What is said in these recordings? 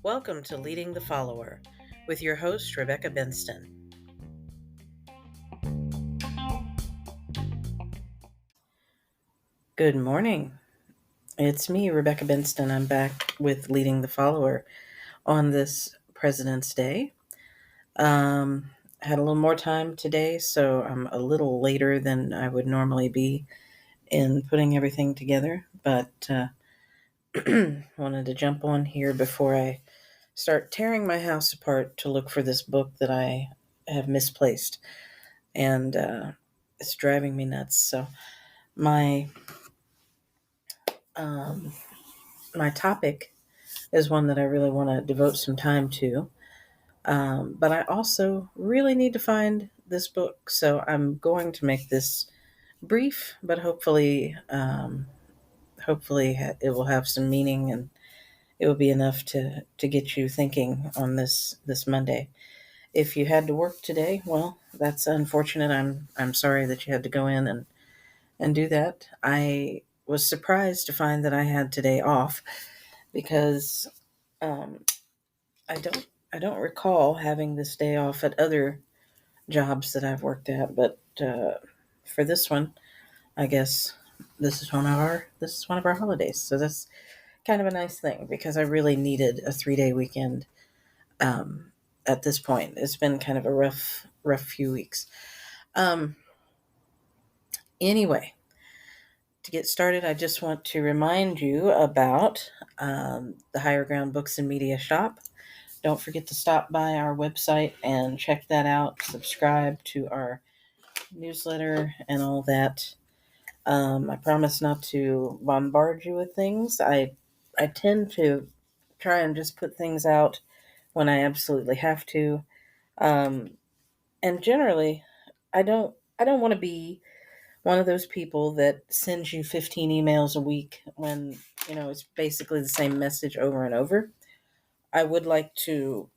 Welcome to Leading the Follower with your host, Rebecca Benston. Good morning. It's me, Rebecca Benston. I'm back with Leading the Follower on this President's Day. Had a little more time today, so I'm a little later than I would normally be in putting everything together, but wanted to jump on here before I start tearing my house apart to look for this book that I have misplaced. And it's driving me nuts. So my um, my topic is one that I really want to devote some time to. But I also really need to find this book, so I'm going to make this brief, but hopefully it will have some meaning and it will be enough to get you thinking on this Monday. If you had to work today, well, that's unfortunate. I'm sorry that you had to go in and do that. I was surprised to find that I had today off because um, I don't recall having this day off at other jobs that I've worked at, but for this one, I guess this is one of our holidays. So that's kind of a nice thing because I really needed a 3-day weekend. Um, at this point, it's been kind of a rough few weeks. Um, anyway, to get started, I just want to remind you about the Higher Ground Books and Media Shop. Don't forget to stop by our website and check that out. Subscribe to our newsletter and all that. I promise not to bombard you with things. I tend to try and just put things out when I absolutely have to. Um, and generally, I don't want to be one of those people that sends you 15 emails a week when, it's basically the same message over and over. I would like to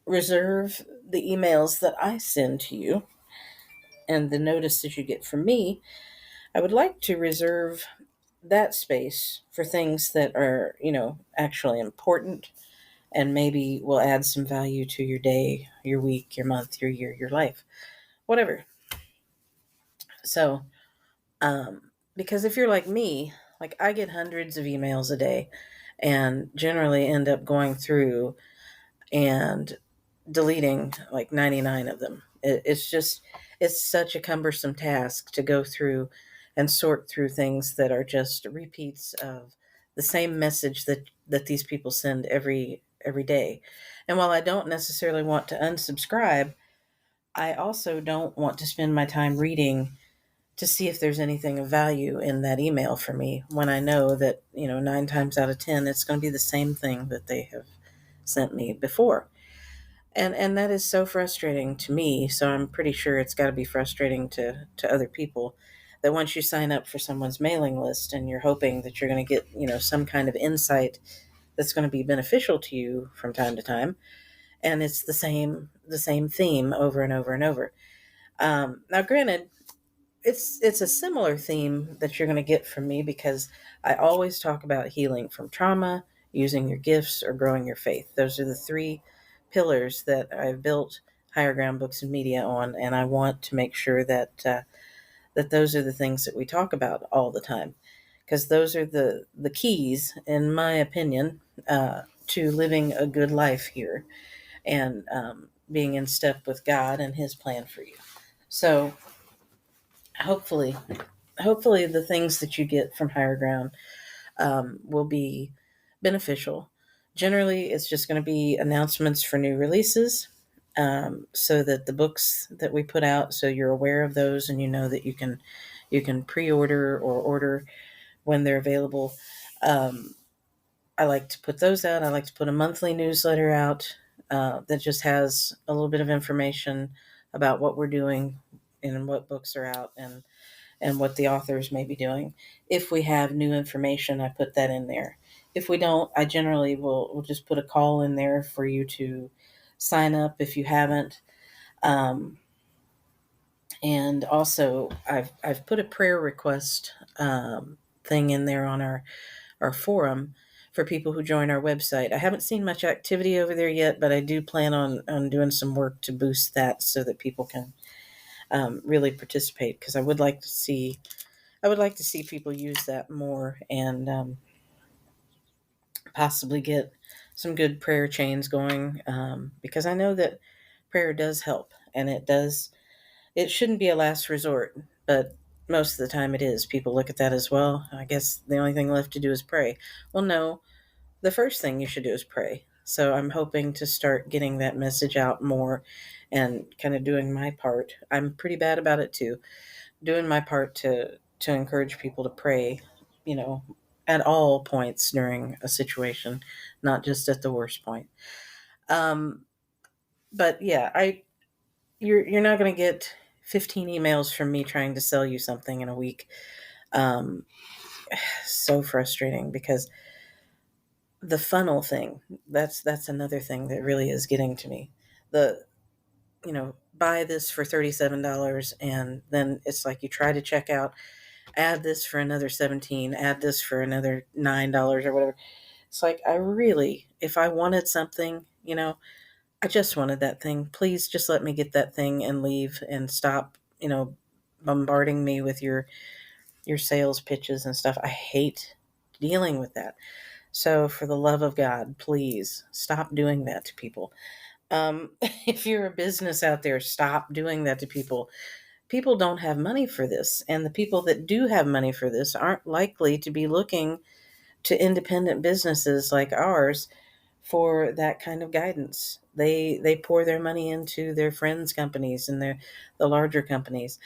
reserve the emails that I send to you and the notices you get from me. I would like to reserve that space for things that are, actually important and maybe will add some value to your day, your week, your month, your year, your life, whatever. So, because if you're like me, like I get hundreds of emails a day and generally end up going through and deleting like 99 of them. It's such a cumbersome task to go through and sort through things that are just repeats of the same message that these people send every day. And while I don't necessarily want to unsubscribe, I also don't want to spend my time reading to see if there's anything of value in that email for me when I know that, 9 times out of 10, it's going to be the same thing that they have sent me before. And that is so frustrating to me. So I'm pretty sure it's got to be frustrating to other people that once you sign up for someone's mailing list and you're hoping that you're going to get, some kind of insight that's going to be beneficial to you from time to time. And it's the same theme over and over and over. Now, granted, it's a similar theme that you're going to get from me because I always talk about healing from trauma, using your gifts, or growing your faith. Those are the three pillars that I've built Higher Ground Books and Media on, and I want to make sure that those are the things that we talk about all the time because those are the keys, in my opinion, to living a good life here and being in step with God and His plan for you. So hopefully hopefully the things that you get from Higher Ground will be beneficial. Generally, it's just going to be announcements for new releases, so that the books that we put out, so you're aware of those and you know that you can pre-order or order when they're available. Um, I like to put those out. I like to put a monthly newsletter out that just has a little bit of information about what we're doing and what books are out and what the authors may be doing. If we have new information, I put that in there. If we don't, I generally will just put a call in there for you to sign up if you haven't. Um, and also, I've put a prayer request thing in there on our forum for people who join our website. I haven't seen much activity over there yet, but I do plan on doing some work to boost that so that people can really participate, because I would like to see people use that more, and possibly get some good prayer chains going, because I know that prayer does help, and it shouldn't be a last resort, but most of the time it is. People look at that as, well, I guess the only thing left to do is pray. Well, no, the first thing you should do is pray. So I'm hoping to start getting that message out more and kind of doing my part. I'm pretty bad about it too. Doing my part to encourage people to pray, you know, at all points during a situation, not just at the worst point. Um, but yeah, you're not going to get 15 emails from me trying to sell you something in a week. Um, so frustrating, because the funnel thing, that's another thing that really is getting to me. The buy this for $37, and then it's like you try to check out, add this for another 17, add this for another $9 or whatever. It's like, if I wanted something, I just wanted that thing. Please just let me get that thing and leave, and stop, bombarding me with your sales pitches and stuff. I hate dealing with that. So for the love of God, please stop doing that to people. If you're a business out there, stop doing that to people. People don't have money for this, and the people that do have money for this aren't likely to be looking to independent businesses like ours for that kind of guidance. They pour their money into their friends' companies and the larger companies.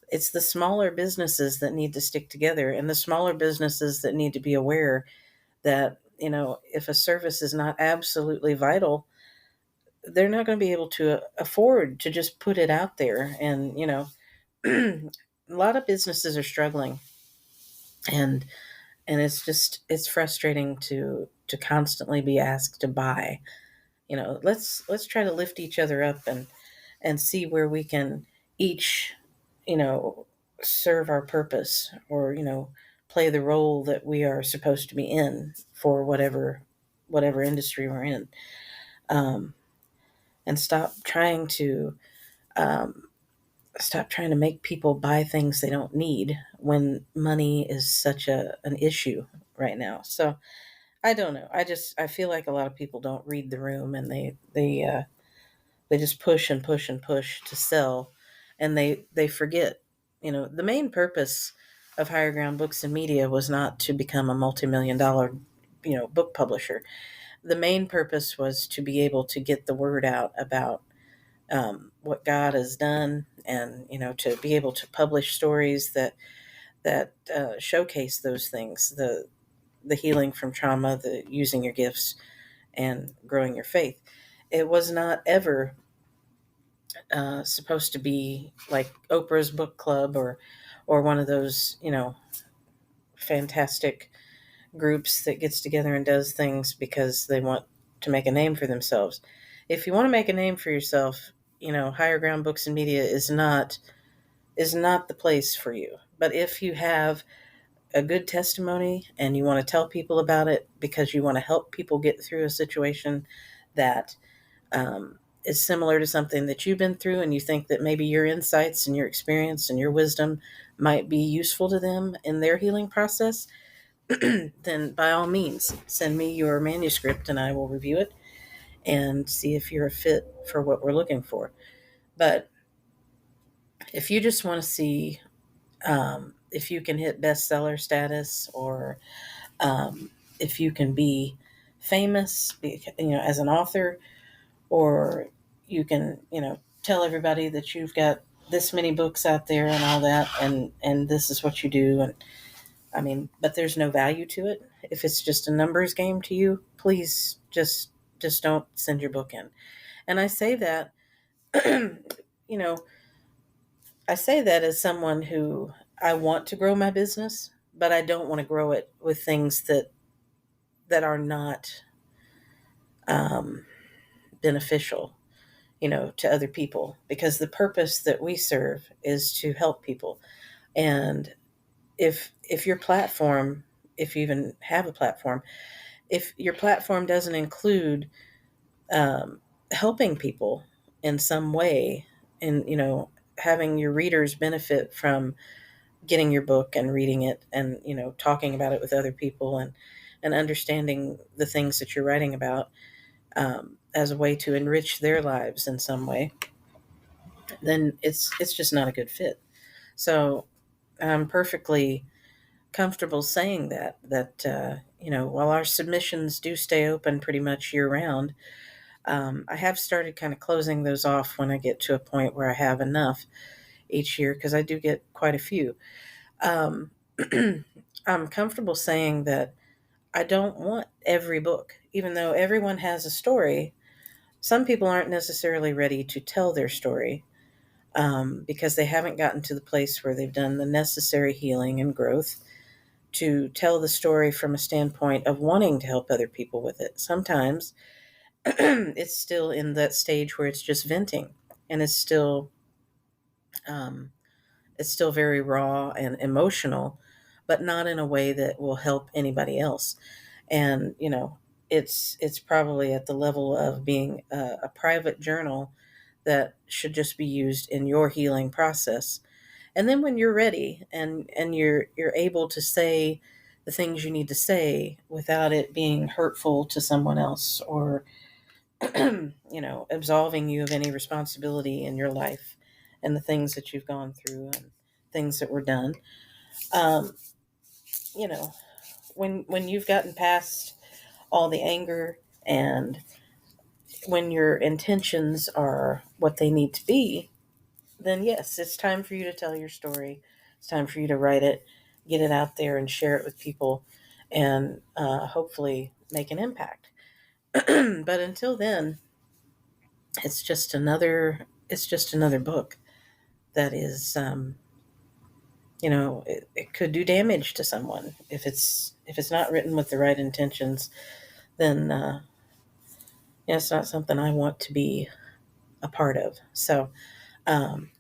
It's the smaller businesses that need to stick together, and the smaller businesses that need to be aware that, if a service is not absolutely vital, they're not going to be able to afford to just put it out there. And, a lot of businesses are struggling, and it's frustrating to constantly be asked to buy. Let's try to lift each other up, and see where we can each, you know, serve our purpose, or, play the role that we are supposed to be in for whatever industry we're in. Um, and um, stop trying to make people buy things they don't need when money is such an issue right now. So I don't know. I feel like a lot of people don't read the room, and they just push and push and push to sell, and they forget, the main purpose of Higher Ground Books and Media was not to become a multi-million dollar, book publisher. The main purpose was to be able to get the word out about what God has done, and, to be able to publish stories that showcase those things, the healing from trauma, the using your gifts, and growing your faith. It was not ever supposed to be like Oprah's book club, or one of those, fantastic groups that gets together and does things because they want to make a name for themselves. If you want to make a name for yourself, Higher Ground Books and Media is not the place for you. But if you have a good testimony and you want to tell people about it because you want to help people get through a situation that is similar to something that you've been through, and you think that maybe your insights and your experience and your wisdom might be useful to them in their healing process, then by all means, send me your manuscript and I will review it and see if you're a fit for what we're looking for. But if you just want to see if you can hit bestseller status, or if you can be famous, as an author, or you can, tell everybody that you've got this many books out there and all that, and this is what you do. And but there's no value to it. If it's just a numbers game to you, please just don't send your book in. And I say that, you know, I say that as someone who, I want to grow my business, but I don't want to grow it with things that are not um, beneficial, to other people, because the purpose that we serve is to help people. And if your platform, if you even have a platform, if your platform doesn't include helping people in some way, and having your readers benefit from getting your book and reading it, and talking about it with other people, and understanding the things that you're writing about, as a way to enrich their lives in some way, then it's just not a good fit. So I'm perfectly comfortable saying that while our submissions do stay open pretty much year round, I have started kind of closing those off when I get to a point where I have enough each year, because I do get quite a few. Um, I'm comfortable saying that I don't want every book, even though everyone has a story. Some people aren't necessarily ready to tell their story, because they haven't gotten to the place where they've done the necessary healing and growth to tell the story from a standpoint of wanting to help other people with it. Sometimes it's still in that stage where it's just venting, and um, it's still very raw and emotional, but not in a way that will help anybody else. And it's probably at the level of being a private journal that should just be used in your healing process. And then when you're ready, and you're able to say the things you need to say without it being hurtful to someone else, or absolving you of any responsibility in your life and the things that you've gone through and things that were done. Um, you know, when you've gotten past all the anger, and when your intentions are what they need to be, then yes, it's time for you to tell your story. It's time for you to write it, get it out there, and share it with people, and hopefully make an impact. But until then, it's just another book that is, it could do damage to someone if it's not written with the right intentions. Then it's not something I want to be a part of. So, um,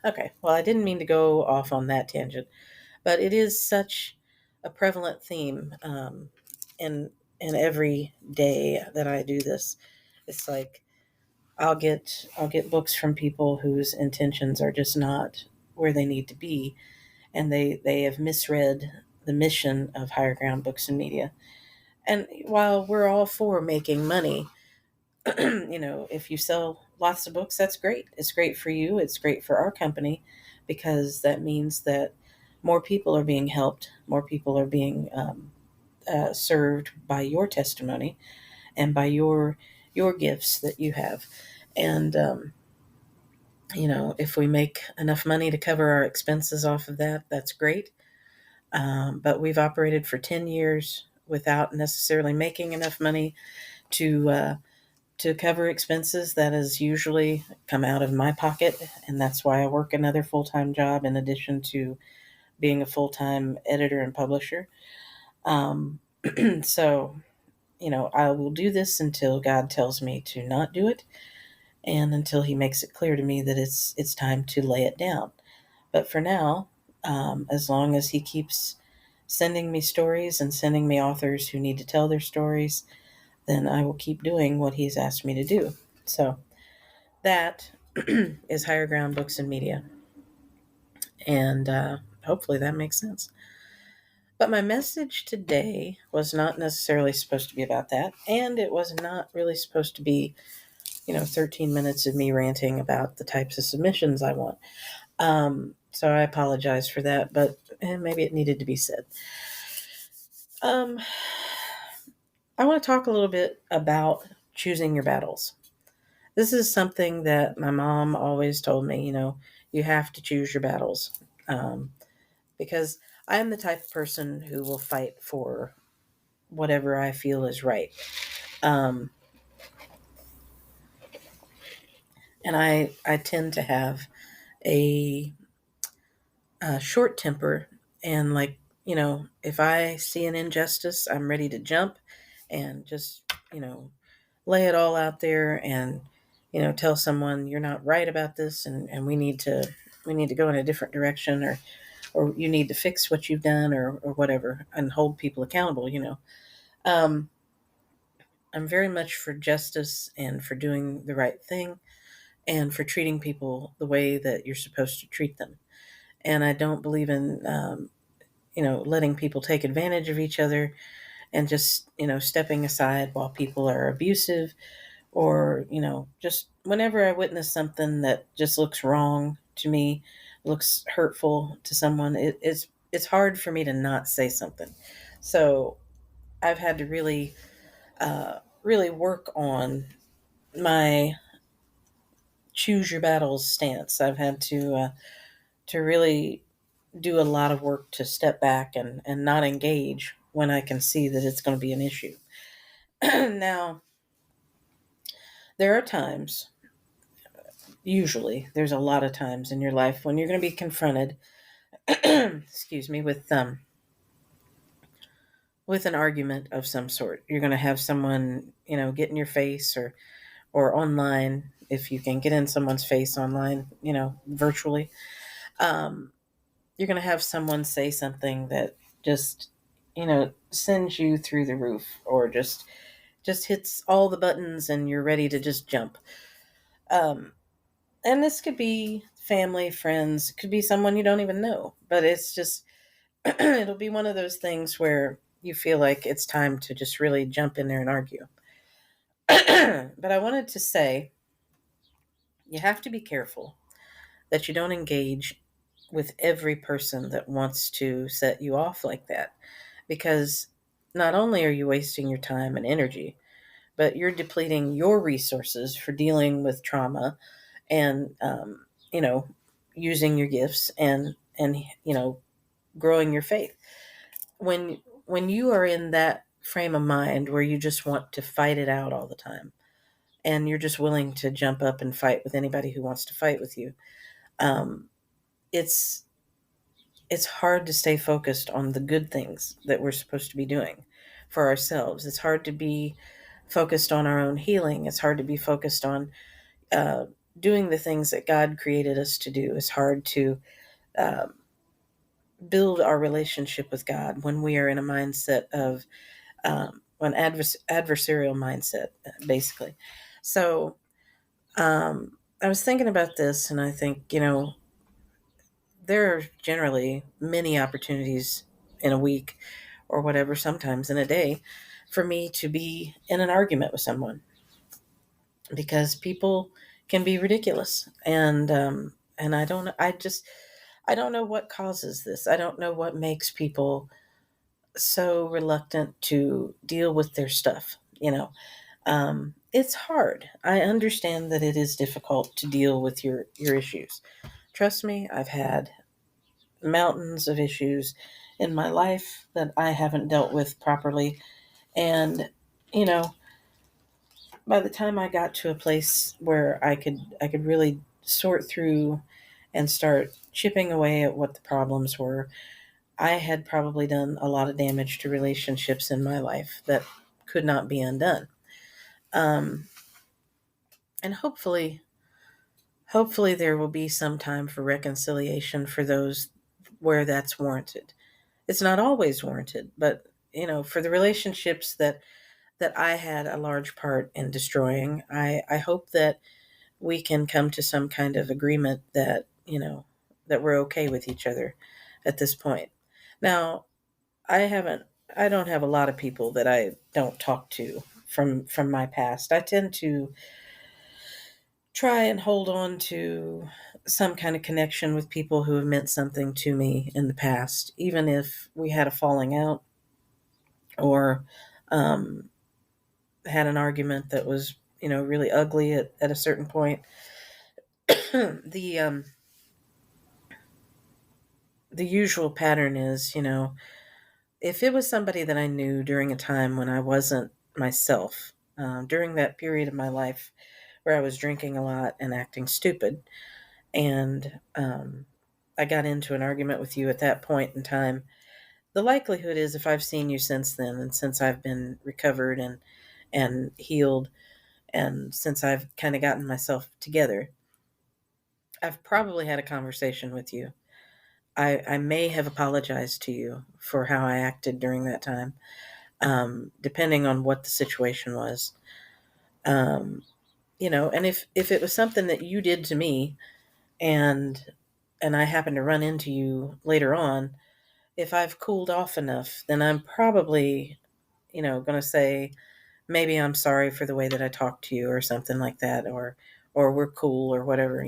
okay, well, I didn't mean to go off on that tangent, but it is such a prevalent theme, in every day that I do this. It's like I'll get books from people whose intentions are just not where they need to be, and they have misread the mission of Higher Ground Books and Media. And while we're all for making money, if you sell lots of books, that's great. It's great for you. It's great for our company, because that means that more people are being helped, more people are being served by your testimony and by your gifts that you have. And if we make enough money to cover our expenses off of that, that's great. But we've operated for 10 years without necessarily making enough money to cover expenses. That has usually come out of my pocket, and that's why I work another full-time job in addition to being a full-time editor and publisher. Um, so, I will do this until God tells me to not do it, and until He makes it clear to me that it's time to lay it down. But for now, as long as He keeps sending me stories and sending me authors who need to tell their stories, then I will keep doing what He's asked me to do. So that is Higher Ground Books and Media. And hopefully that makes sense. But my message today was not necessarily supposed to be about that. And it was not really supposed to be, 13 minutes of me ranting about the types of submissions I want. So I apologize for that, but maybe it needed to be said. I want to talk a little bit about choosing your battles. This is something that my mom always told me, you have to choose your battles. Because I am the type of person who will fight for whatever I feel is right. Um, and I tend to have a, a short temper. And, like, if I see an injustice, I'm ready to jump and just, lay it all out there, and, tell someone you're not right about this, and we need to go in a different direction, or you need to fix what you've done, or whatever, and hold people accountable. Um, I'm very much for justice and for doing the right thing and for treating people the way that you're supposed to treat them. And I don't believe in, letting people take advantage of each other and just, stepping aside while people are abusive, or, just whenever I witness something that just looks wrong to me, looks hurtful to someone, it's hard for me to not say something. So I've had to really work on my choose your battles stance. I've had to really do a lot of work to step back and not engage when I can see that it's going to be an issue. Now, there are times, usually, there's a lot of times in your life when you're going to be confronted, excuse me, with an argument of some sort. You're going to have someone, get in your face, or online, if you can get in someone's face online, virtually. Um, you're going to have someone say something that just, sends you through the roof, or just hits all the buttons and you're ready to just jump. Um, and this could be family, friends, it could be someone you don't even know, but it's just, it'll be one of those things where you feel like it's time to just really jump in there and argue. But I wanted to say, you have to be careful that you don't engage with every person that wants to set you off like that, because not only are you wasting your time and energy, but you're depleting your resources for dealing with trauma and, you know, using your gifts and growing your faith. When you are in that frame of mind where you just want to fight it out all the time, and you're just willing to jump up and fight with anybody who wants to fight with you, um, it's it's hard to stay focused on the good things that we're supposed to be doing for ourselves. It's hard to be focused on our own healing. It's hard to be focused on uh, doing the things that God created us to do. It's hard to um, build our relationship with God when we are in a mindset of an adversarial mindset, basically. So I was thinking about this, and I think, there are generally many opportunities in a week or whatever, sometimes in a day, for me to be in an argument with someone, because people can be ridiculous. And I don't know what causes this. I don't know what makes people so reluctant to deal with their stuff. It's hard. I understand that it is difficult to deal with your issues. Trust me, I've had mountains of issues in my life that I haven't dealt with properly. And, you know, by the time I got to a place where I could really sort through and start chipping away at what the problems were, I had probably done a lot of damage to relationships in my life that could not be undone. Um, and hopefully there will be some time for reconciliation for those where that's warranted. It's not always warranted, but for the relationships that I had a large part in destroying, I hope that we can come to some kind of agreement that that we're okay with each other at this point. Now, I haven't I don't have a lot of people that I don't talk to from my past. I tend to try and hold on to some kind of connection with people who have meant something to me in the past, even if we had a falling out, or um, had an argument that was really ugly at a certain point. The usual pattern is, if it was somebody that I knew during a time when I wasn't myself, during that period of my life where I was drinking a lot and acting stupid, and I got into an argument with you at that point in time, the likelihood is, if I've seen you since then, and since I've been recovered and healed, and since I've kind of gotten myself together, I've probably had a conversation with you. I may have apologized to you for how I acted during that time. depending on what the situation was. Um, and if it was something that you did to me, and I happen to run into you later on, if I've cooled off enough, then I'm probably, going to say, maybe I'm sorry for the way that I talked to you or something like that, or we're cool or whatever,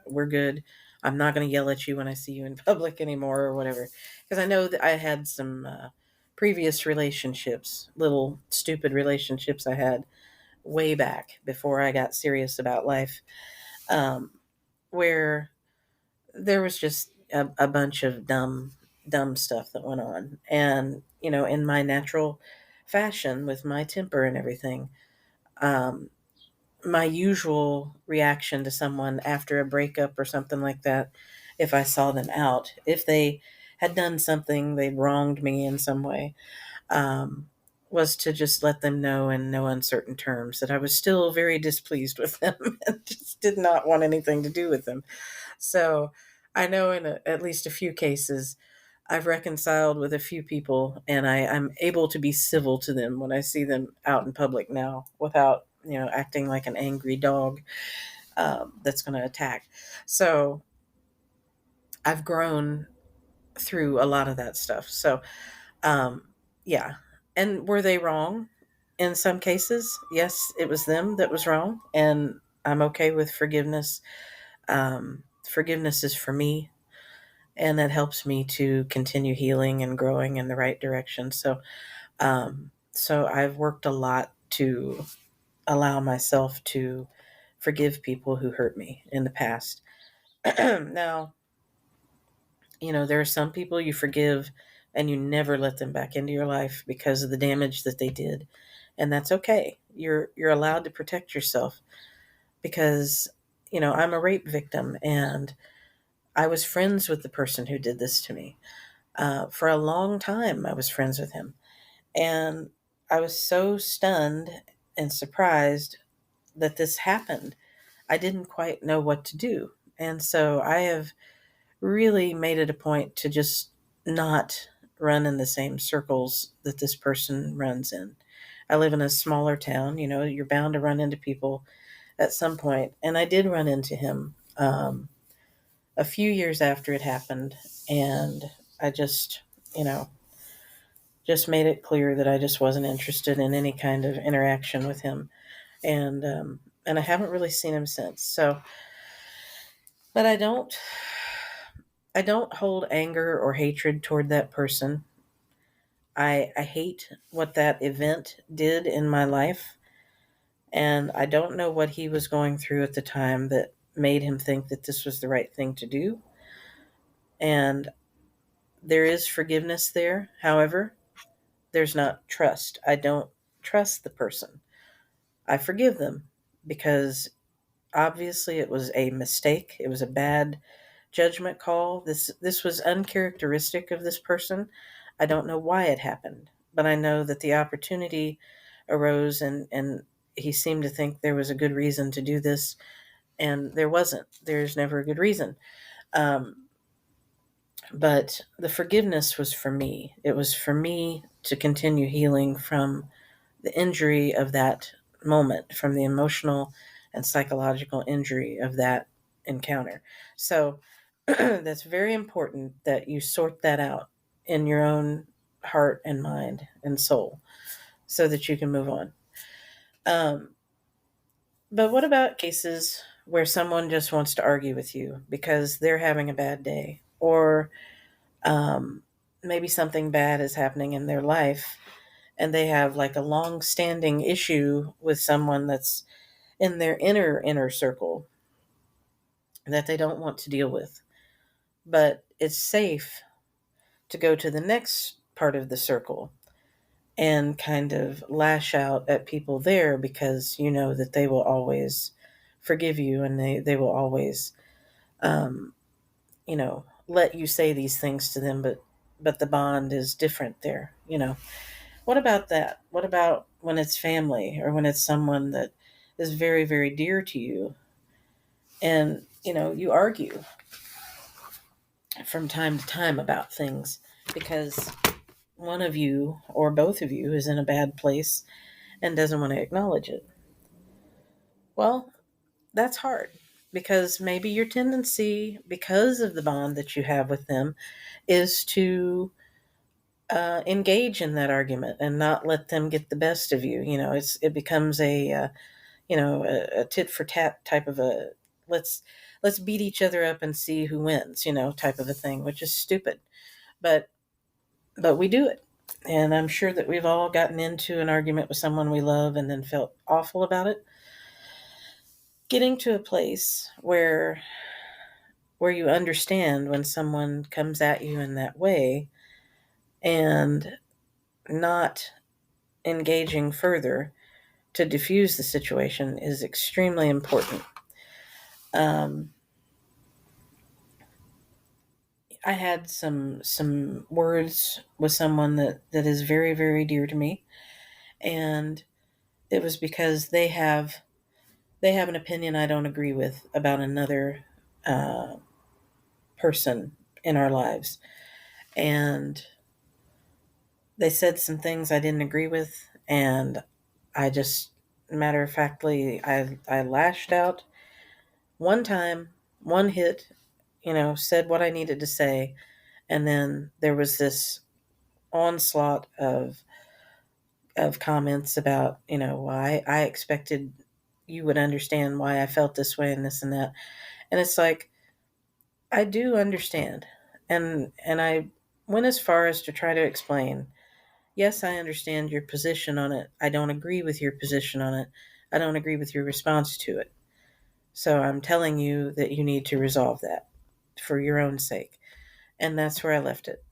we're good. I'm not going to yell at you when I see you in public anymore or whatever. Because I know that I had some previous relationships, little stupid relationships I had way back before I got serious about life, where there was just a bunch of dumb stuff that went on. And, in my natural fashion with my temper and everything, um, my usual reaction to someone after a breakup or something like that, if I saw them out, if they had done something, they'd wronged me in some way, um, was to just let them know in no uncertain terms that I was still very displeased with them and just did not want anything to do with them. So I know in at least a few cases, I've reconciled with a few people, and I'm able to be civil to them when I see them out in public now without, acting like an angry dog that's going to attack. So I've grown through a lot of that stuff. So, yeah. And were they wrong? In some cases, yes, it was them that was wrong. And I'm okay with forgiveness. Forgiveness is for me, and that helps me to continue healing and growing in the right direction. So I've worked a lot to allow myself to forgive people who hurt me in the past. Now, there are some people you forgive and you never let them back into your life because of the damage that they did. And that's okay. You're allowed to protect yourself because, I'm a rape victim, and I was friends with the person who did this to me. For a long time, I was friends with him. And I was so stunned and surprised that this happened. I didn't quite know what to do. And so I have really made it a point to just not run in the same circles that this person runs in. I live in a smaller town, you're bound to run into people at some point. And I did run into him a few years after it happened. And I you know, just made it clear that I just wasn't interested in any kind of interaction with him. And I haven't really seen him since. So, but I don't hold anger or hatred toward that person. I hate what that event did in my life, and I don't know what he was going through at the time that made him think that this was the right thing to do. And there is forgiveness there. However, there's not trust. I don't trust the person. I forgive them because obviously it was a mistake. It was a bad judgment call. This was uncharacteristic of this person. I don't know why it happened, but I know that the opportunity arose, and he seemed to think there was a good reason to do this, and there wasn't. There's never a good reason. Um, but the forgiveness was for me. It was for me to continue healing from the injury of that moment, from the emotional and psychological injury of that encounter. So that's very important that you sort that out in your own heart and mind and soul so that you can move on. Um, but what about cases where someone just wants to argue with you because they're having a bad day, or um, maybe something bad is happening in their life, and they have like a long standing issue with someone that's in their inner circle that they don't want to deal with? But it's safe to go to the next part of the circle and kind of lash out at people there because you know that they will always forgive you, and they will always um, let you say these things to them, but the bond is different there. What about that? What about when it's family, or when it's someone that is very, very dear to you, and you argue from time to time about things because one of you or both of you is in a bad place and doesn't want to acknowledge it. Well, that's hard because maybe your tendency, because of the bond that you have with them, is to engage in that argument and not let them get the best of you. It becomes a tit for tat type of a let's let's beat each other up and see who wins, type of a thing, which is stupid. But we do it. And I'm sure that we've all gotten into an argument with someone we love and then felt awful about it. Getting to a place where you understand when someone comes at you in that way and not engaging further to diffuse the situation is extremely important. Um, I had some words with someone that is very, very dear to me, and it was because they have an opinion I don't agree with about another uh, person in our lives, and they said some things I didn't agree with, and I just matter of factly I lashed out one time, one hit, said what I needed to say, and then there was this onslaught of comments about, why I expected you would understand why I felt this way and this and that. And it's like, I do understand. And I went as far as to try to explain, yes, I understand your position on it. I don't agree with your position on it. I don't agree with your response to it. So I'm telling you that you need to resolve that for your own sake. And that's where I left it,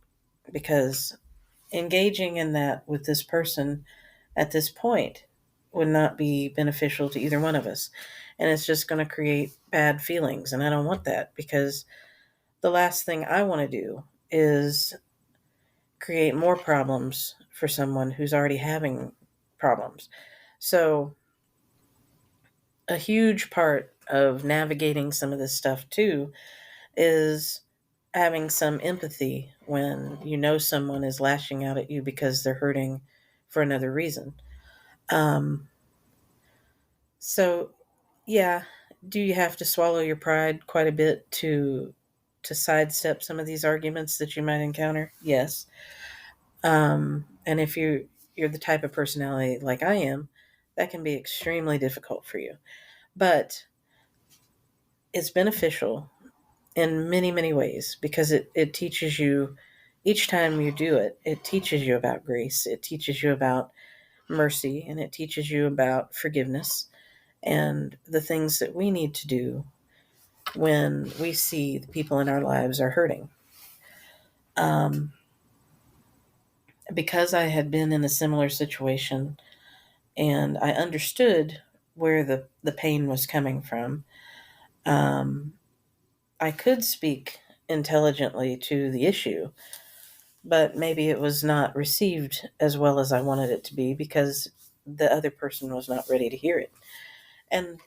because engaging in that with this person at this point would not be beneficial to either one of us. And it's just going to create bad feelings. And I don't want that, because the last thing I want to do is create more problems for someone who's already having problems. So, a huge part of navigating some of this stuff too is having some empathy when you know someone is lashing out at you because they're hurting for another reason. Um, so, yeah, do you have to swallow your pride quite a bit to sidestep some of these arguments that you might encounter? Yes. And if you're the type of personality like I am, that can be extremely difficult for you. But it's beneficial in many, many ways, because it teaches you, each time you do it, it teaches you about grace, it teaches you about mercy, and it teaches you about forgiveness and the things that we need to do when we see the people in our lives are hurting. Um, because I had been in a similar situation and I understood where the pain was coming from, um, I could speak intelligently to the issue, but maybe it was not received as well as I wanted it to be because the other person was not ready to hear it. And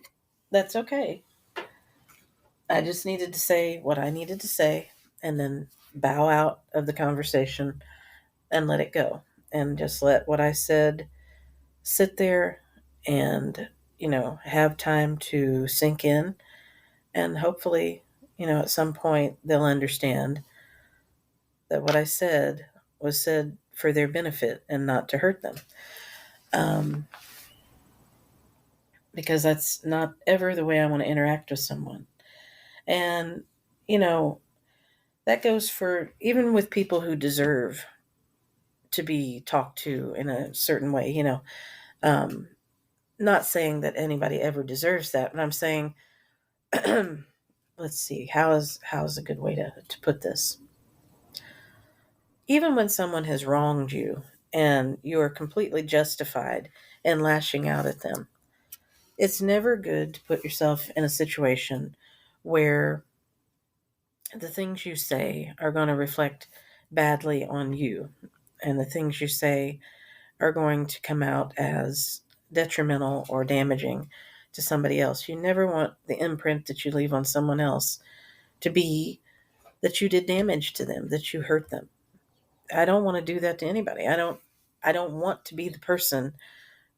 that's okay. I just needed to say what I needed to say and then bow out of the conversation and let it go, and just let what I said sit there and, have time to sink in. And hopefully, at some point they'll understand that what I said was said for their benefit and not to hurt them. Um, because that's not ever the way I want to interact with someone. And, you know, that goes for even with people who deserve to be talked to in a certain way, Um, not saying that anybody ever deserves that, but I'm saying, let's see, how is a good way to put this? Even when someone has wronged you and you are completely justified in lashing out at them, it's never good to put yourself in a situation where the things you say are going to reflect badly on you, and the things you say are going to come out as detrimental or damaging to somebody else. You never want the imprint that you leave on someone else to be that you did damage to them, that you hurt them. I don't want to do that to anybody. I don't want to be the person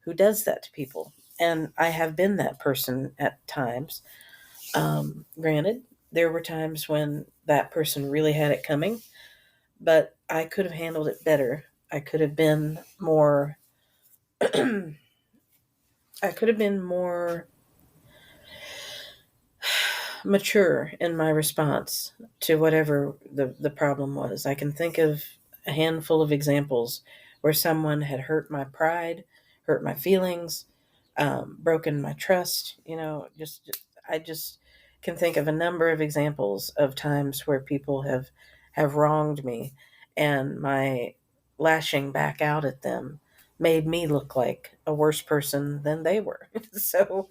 who does that to people. And I have been that person at times. Granted, there were times when that person really had it coming, but I could have handled it better. I could have been more I could have been more mature in my response to whatever the problem was. I can think of a handful of examples where someone had hurt my pride, hurt my feelings, broken my trust. I just can think of a number of examples of times where people have wronged me, and my lashing back out at them made me look like a worse person than they were. So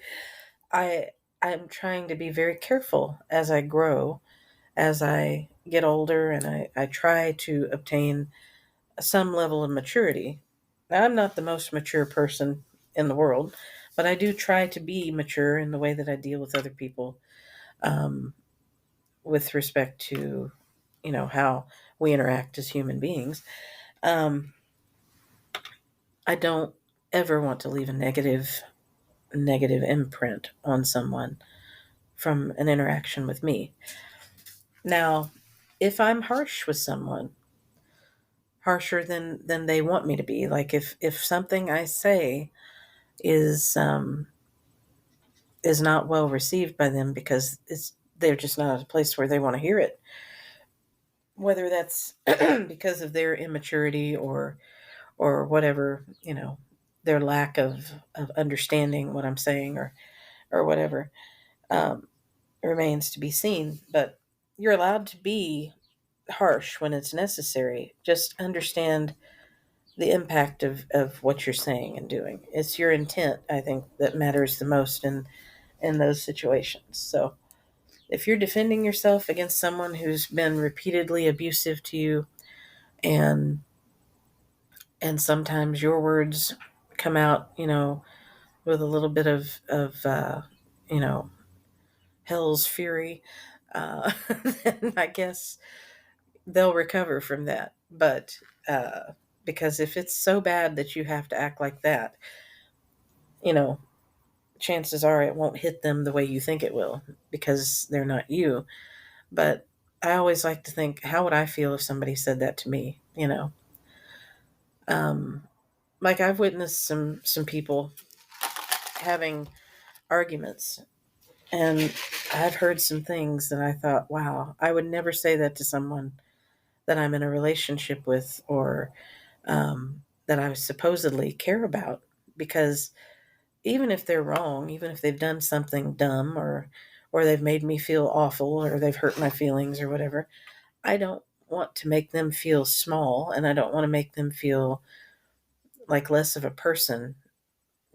I I'm trying to be very careful as I grow, as I get older, and I try to obtain some level of maturity. Now, I'm not the most mature person in the world, but I do try to be mature in the way that I deal with other people, um, with respect to, how we interact as human beings. Um, I don't ever want to leave a negative imprint on someone from an interaction with me. Now, if I'm harsh with someone, harsher than they want me to be, like if something I say is not well received by them because they're just not at a place where they want to hear it, whether that's because of their immaturity or whatever, their lack of understanding what I'm saying or whatever, um, remains to be seen. But you're allowed to be harsh when it's necessary. Just understand the impact of what you're saying and doing. It's your intent, I think, that matters the most in those situations. So if you're defending yourself against someone who's been repeatedly abusive to you, and sometimes your words come out, with a little bit of you know hell's fury, then I guess they'll recover from that. But because if it's so bad that you have to act like that, you know, chances are it won't hit them the way you think it will because they're not you. But I always like to think, how would I feel if somebody said that to me? Um, like I've witnessed some people having arguments, and I've heard some things that I thought, wow, I would never say that to someone that I'm in a relationship with, or that I supposedly care about, because even if they're wrong, even if they've done something dumb, or they've made me feel awful, or they've hurt my feelings or whatever, I don't want to make them feel small, and I don't want to make them feel like less of a person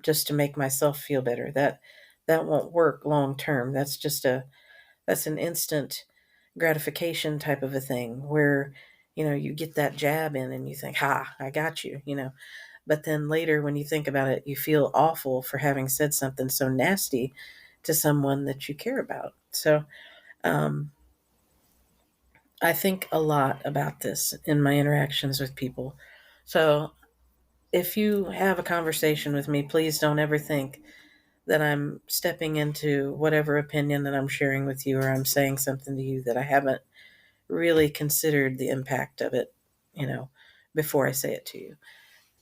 just to make myself feel better. That won't work long term. That's an instant gratification type of a thing where you get that jab in and you think, ha, I got you. But then later, when you think about it, you feel awful for having said something so nasty to someone that you care about. So um, I think a lot about this in my interactions with people. So if you have a conversation with me, please don't ever think that I'm stepping into whatever opinion that I'm sharing with you, or I'm saying something to you that I haven't really considered the impact of it, you know, before I say it to you.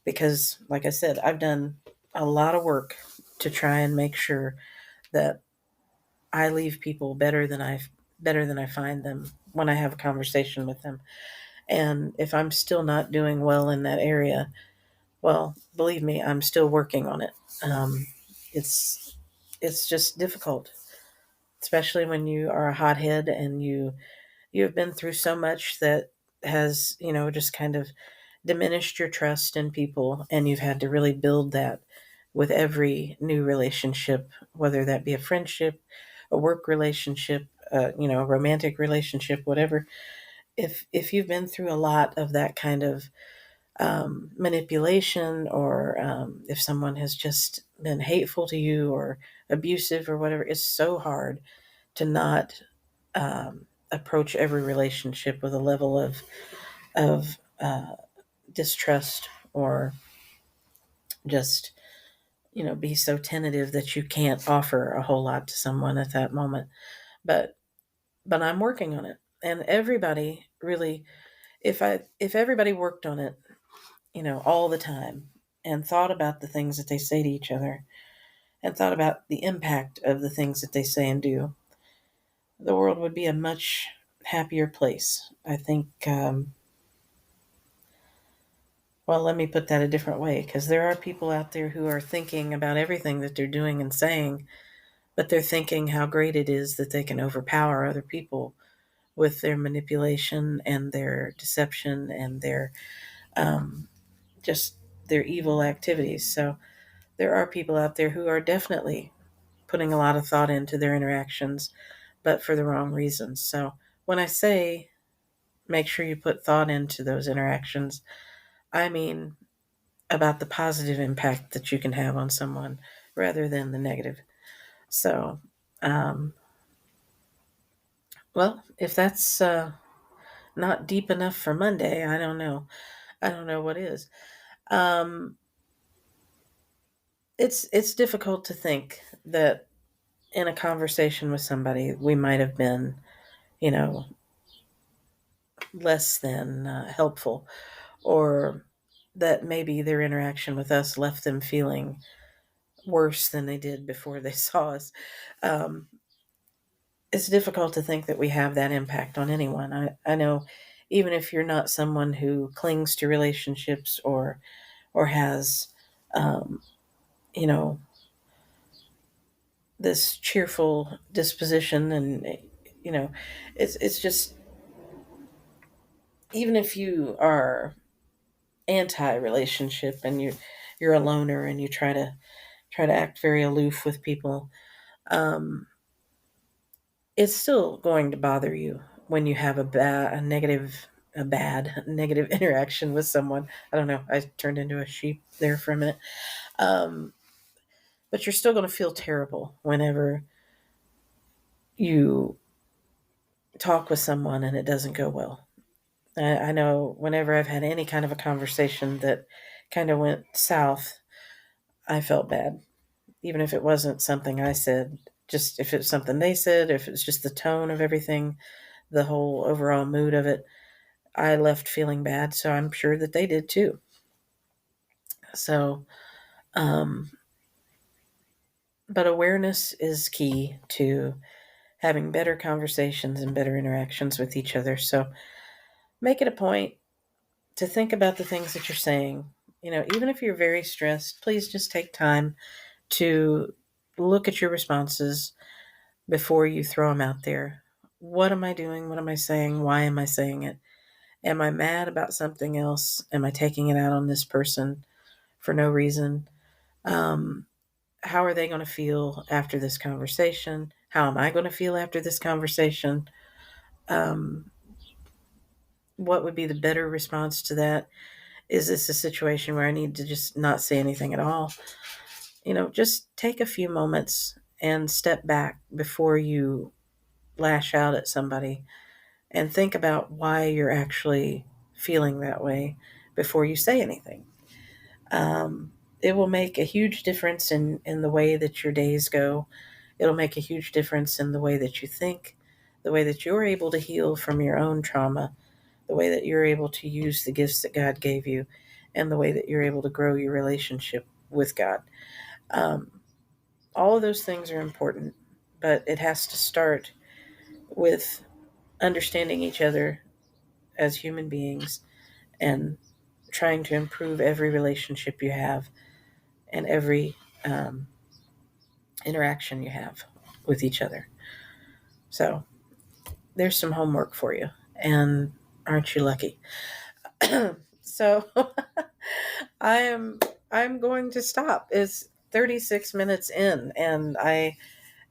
Because, like I said, I've done a lot of work to try and make sure that I leave people better than I find them when I have a conversation with them. And if I'm still not doing well in that area, well, believe me, I'm still working on it. It's it's just difficult, especially when you are a hothead and you have been through so much that has just kind of diminished your trust in people, and you've had to really build that with every new relationship, whether that be a friendship, a work relationship, a romantic relationship, whatever. If you've been through a lot of that kind of manipulation, or if someone has just been hateful to you or abusive or whatever, it's so hard to not approach every relationship with a level of distrust or just, be so tentative that you can't offer a whole lot to someone at that moment. But I'm working on it. And everybody really, if everybody worked on it, all the time and thought about the things that they say to each other and thought about the impact of the things that they say and do, the world would be a much happier place. I think, well, let me put that a different way, because there are people out there who are thinking about everything that they're doing and saying, but they're thinking how great it is that they can overpower other people with their manipulation and their deception and their um, just their evil activities. So there are people out there who are definitely putting a lot of thought into their interactions, but for the wrong reasons. So when I say make sure you put thought into those interactions, I mean about the positive impact that you can have on someone rather than the negative. So, um, well, if that's not deep enough for Monday, I don't know. I don't know what is. Um, it's difficult to think that in a conversation with somebody we might have been, you know, less than helpful, or that maybe their interaction with us left them feeling worse than they did before they saw us. Um, it's difficult to think that we have that impact on anyone. I know even if you're not someone who clings to relationships or has, um, you know, this cheerful disposition, and it's just, even if you are anti-relationship and you're a loner and you try to act very aloof with people, um, it's still going to bother you when you have a bad negative interaction with someone. I don't know. I turned into a sheep there for a minute. Um, but you're still going to feel terrible whenever you talk with someone and it doesn't go well. I know whenever I've had any kind of a conversation that kind of went south, I felt bad, even if it wasn't something I said. Just if it's something they said, if it's just the tone of everything, the whole overall mood of it, I left feeling bad. So I'm sure that they did too. So, um, but awareness is key to having better conversations and better interactions with each other. So make it a point to think about the things that you're saying. Even if you're very stressed, please just take time to look at your responses before you throw them out there. What am I doing? What am I saying? Why am I saying it? Am I mad about something else? Am I taking it out on this person for no reason? Um, how are they going to feel after this conversation? How am I going to feel after this conversation? Um, what would be the better response to that? Is this a situation where I need to just not say anything at all? Just take a few moments and step back before you lash out at somebody and think about why you're actually feeling that way before you say anything. Um, it will make a huge difference in the way that your days go. It'll make a huge difference in the way that you think, the way that you're able to heal from your own trauma, the way that you're able to use the gifts that God gave you, and the way that you're able to grow your relationship with God. Um, all of those things are important, but it has to start with understanding each other as human beings and trying to improve every relationship you have and every um, interaction you have with each other. So there's some homework for you, and aren't you lucky? So I'm I'm going to stop. It's 36 minutes in, and I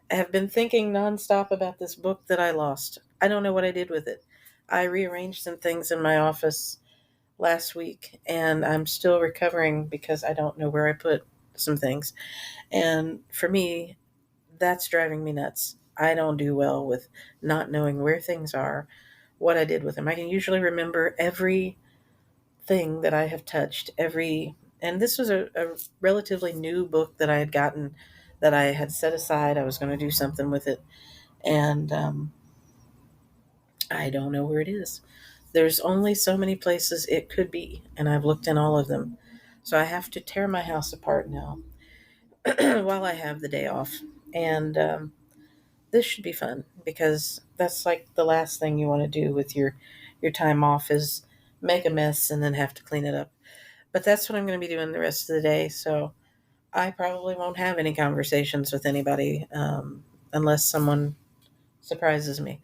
have been thinking nonstop about this book that I lost. I don't know what I did with it. I rearranged some things in my office last week, and I'm still recovering because I don't know where I put some things. And for me, that's driving me nuts. I don't do well with not knowing where things are, what I did with them. I can usually remember every thing that I have touched and this was a relatively new book that I had gotten, that I had set aside. I was going to do something with it, and I don't know where it is. There's only so many places it could be, and I've looked in all of them. So I have to tear my house apart now while I have the day off. And this should be fun, because that's like the last thing you want to do with your time off is make a mess and then have to clean it up. But that's what I'm going to be doing the rest of the day. So I probably won't have any conversations with anybody, unless someone surprises me,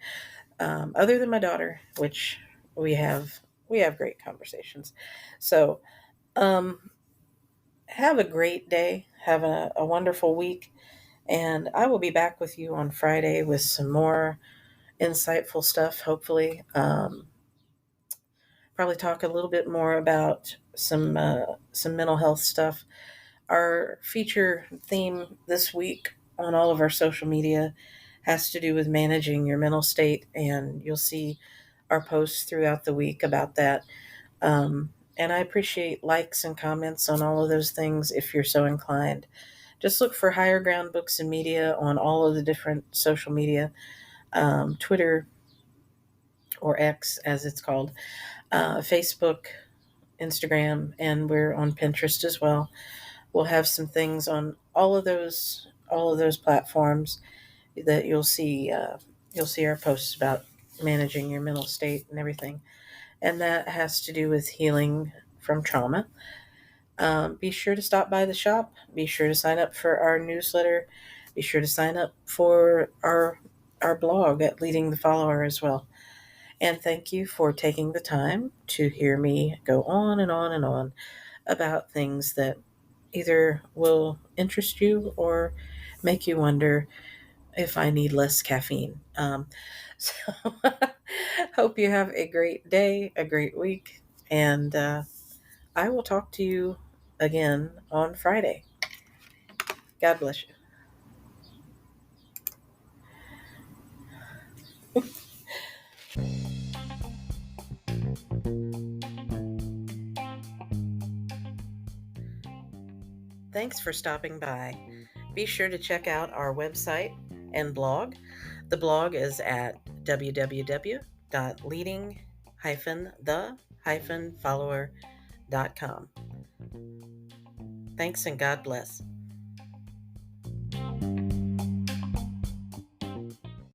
other than my daughter, which we have we have great conversations. So um, have a great day. Have a wonderful week. And I will be back with you on Friday with some more insightful stuff, hopefully. Probably talk a little bit more about some mental health stuff. Our feature theme this week on all of our social media has to do with managing your mental state, and you'll see our posts throughout the week about that. And I appreciate likes and comments on all of those things if you're so inclined. Just look for Higher Ground Books and Media on all of the different social media, Twitter, or X as it's called, Facebook, Instagram, and we're on Pinterest as well. We'll have some things on all of those platforms that you'll see our posts about managing your mental state and everything, and that has to do with healing from trauma. Be sure to stop by the shop. Be sure to sign up for our newsletter. Be sure to sign up for our blog at Leading the Follower as well. And thank you for taking the time to hear me go on and on and on about things that either will interest you or make you wonder if I need less caffeine. So hope you have a great day, a great week, and I will talk to you again on Friday. God bless you. Thanks for stopping by. Be sure to check out our website and blog. The blog is at www.leading-the-follower.com. Thanks and God bless.